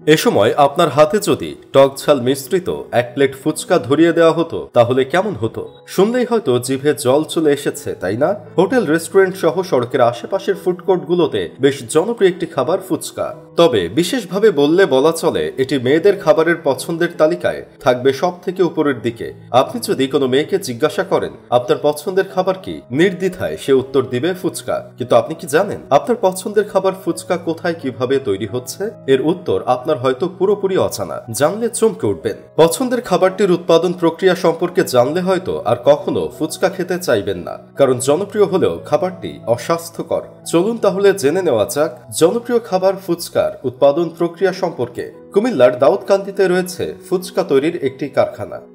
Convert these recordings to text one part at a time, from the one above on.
এ সময় আপনার হাতে যদি টক ঝাল মিশ্রিত এক প্লেট ফুচকা ধরিয়ে দেওয়া হতো তাহলে কেমন হতো? শুনলেই হয়তো জিভে জল চলে এসেছে, তাই না? হোটেল, রেস্টুরেন্ট সহ সড়কের আশেপাশের ফুডকোর্টগুলোতে বেশ জনপ্রিয় একটি খাবার ফুচকা। তবে বিশেষভাবে বললে বলা চলে এটি মেয়েদের খাবারের পছন্দের তালিকায় থাকবে সব থেকে উপরের দিকে। আপনি যদি কোনো মেয়েকে জিজ্ঞাসা করেন আপনার পছন্দের খাবার কি, নির্দ্বিধায় সে উত্তর দিবে ফুচকা। কিন্তু আপনি কি জানেন আপনার পছন্দের খাবার ফুচকা কোথায় কিভাবে তৈরি হচ্ছে? এর উত্তর আপনার হয়তো পুরোপুরি অজানা। জানলে চমকে উঠবেন। পছন্দের খাবারটির উৎপাদন প্রক্রিয়া সম্পর্কে জানলে হয়তো আর কখনো ফুচকা খেতে চাইবেন না, কারণ জনপ্রিয় হলেও খাবারটি অস্বাস্থ্যকর। চলুন তাহলে জেনে নেওয়া যাক জনপ্রিয় খাবার ফুচকার উৎপাদন প্রক্রিয়া সম্পর্কে। কুমিল্লার দাউদকান্দিতে রয়েছে ফুচকা তৈরির একটি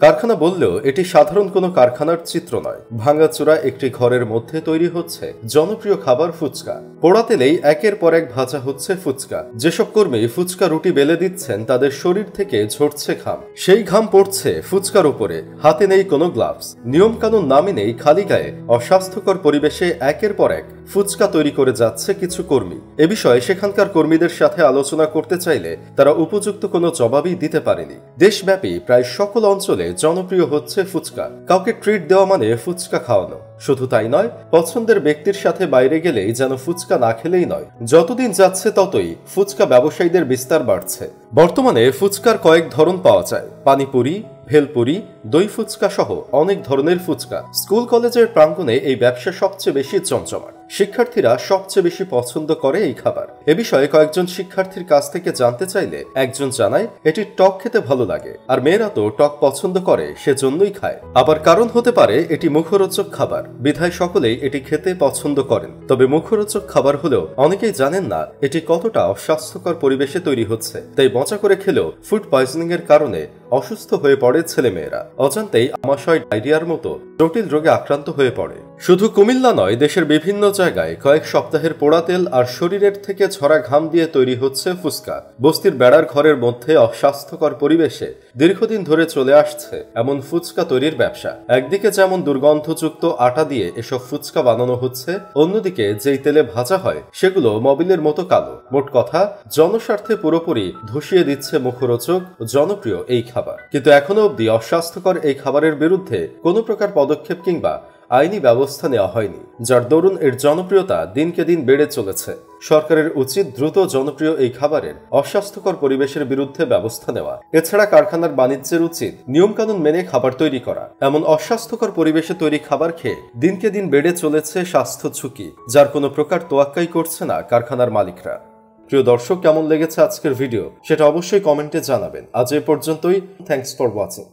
কারখানা বললেও এটি সাধারণ কোনো কারখানার চিত্র নয়। ভাঙাচোরা একটি ঘরের মধ্যে তৈরি হচ্ছে জনপ্রিয় খাবার ফুচকা। পোড়া তেলেই একের পর এক ভাজা হচ্ছে ফুচকা। যেসব কর্মী ফুচকা রুটি বেলে দিচ্ছেন তাদের শরীর থেকে ঝরছে ঘাম। সেই ঘাম পড়ছে ফুচকার উপরে। হাতে নেই কোনো গ্লাভস, নিয়ম কানুন না মেনেই খালি গায়ে অস্বাস্থ্যকর পরিবেশে একের পর এক ফুচকা তৈরি করে যাচ্ছে কিছু কর্মী। এ বিষয়ে সেখানকার কর্মীদের সাথে আলোচনা করতে চাইলে তারা উপযুক্ত কোনো জবাবই দিতে পারেনি। দেশব্যাপী প্রায় সকল অঞ্চলে জনপ্রিয় হচ্ছে ফুচকা। কাউকে ট্রিট দেওয়া মানে ফুচকা খাওয়ানো। শুধু তাই নয়, পছন্দের ব্যক্তির সাথে বাইরে গেলেই যেন ফুচকা না খেলেই নয়। যতদিন যাচ্ছে ততই ফুচকা ব্যবসায়ীদের বিস্তার বাড়ছে। বর্তমানে ফুচকার কয়েক ধরন পাওয়া যায়: পানিপুরি, ভেলপুরি, দই ফুচকা সহ অনেক ধরনের ফুচকা। স্কুল কলেজের প্রাঙ্গণে এই ব্যবসা সবচেয়ে বেশি জমজমাট। শিক্ষার্থীরা সবচেয়ে বেশি পছন্দ করে এই খাবার। এ বিষয়ে কয়েকজন শিক্ষার্থীর কাছ থেকে জানতে চাইলে একজন জানায় এটি টক খেতে ভালো লাগে, আর মেয়েরা তো টক পছন্দ করে সেজন্যই খায়। আবার কারণ হতে পারে এটি মুখরোচক খাবার, বিধায় সকলেই এটি খেতে পছন্দ করেন। তবে মুখরোচক খাবার হলেও অনেকেই জানেন না এটি কতটা অস্বাস্থ্যকর পরিবেশে তৈরি হচ্ছে। তাই মজা করে খেলেও ফুড পয়জনিং এর কারণে অসুস্থ হয়ে পড়ে ছেলেমেয়েরা। অজান্তেই আমাশয়, ডায়রিয়ার মতো জটিল রোগে আক্রান্ত হয়ে পড়ে। শুধু কুমিল্লা নয়, দেশের বিভিন্ন জায়গায় কয়েক সপ্তাহের পোড়া তেল আর শরীরের থেকে ঝরা ঘাম দিয়ে তৈরি হচ্ছে ফুচকা। বস্তির বেড়ার ঘরের মধ্যে অস্বাস্থ্যকর পরিবেশে দীর্ঘদিন ধরে চলে আসছে এমন ফুচকা তৈরির ব্যবসা। একদিকে যেমন দুর্গন্ধযুক্ত আটা দিয়ে এসব ফুচকা বানানো হচ্ছে, অন্যদিকে যেই তেলে ভাজা হয় সেগুলো মবিলের মতো কালো। মোট কথা, জনস্বার্থে পুরোপুরি ধসিয়ে দিচ্ছে মুখরোচক ও জনপ্রিয় এই খাবার। কিন্তু এখনো অবধি অস্বাস্থ্যকর এই খাবারের বিরুদ্ধে কোনো প্রকার পদক্ষেপ কিংবা আইনি ব্যবস্থা নেওয়া হয়নি, যার দরুন এর জনপ্রিয়তা দিনকে দিন বেড়ে চলেছে। সরকারের উচিত দ্রুত জনপ্রিয় এই খাবারের অস্বাস্থ্যকর পরিবেশের বিরুদ্ধে ব্যবস্থা নেওয়া। এছাড়া কারখানার বাণিজ্যের উচিত নিয়মকানুন মেনে খাবার তৈরি করা। এমন অস্বাস্থ্যকর পরিবেশে তৈরি খাবার খেয়ে দিনকে দিন বেড়ে চলেছে স্বাস্থ্য ঝুঁকি, যার কোনো প্রকার তোয়াক্কাই করছে না কারখানার মালিকরা। প্রিয় দর্শক, কেমন লেগেছে আজকের ভিডিও সেটা অবশ্যই কমেন্টে জানাবেন। আজ এ পর্যন্তই। Thanks for watching.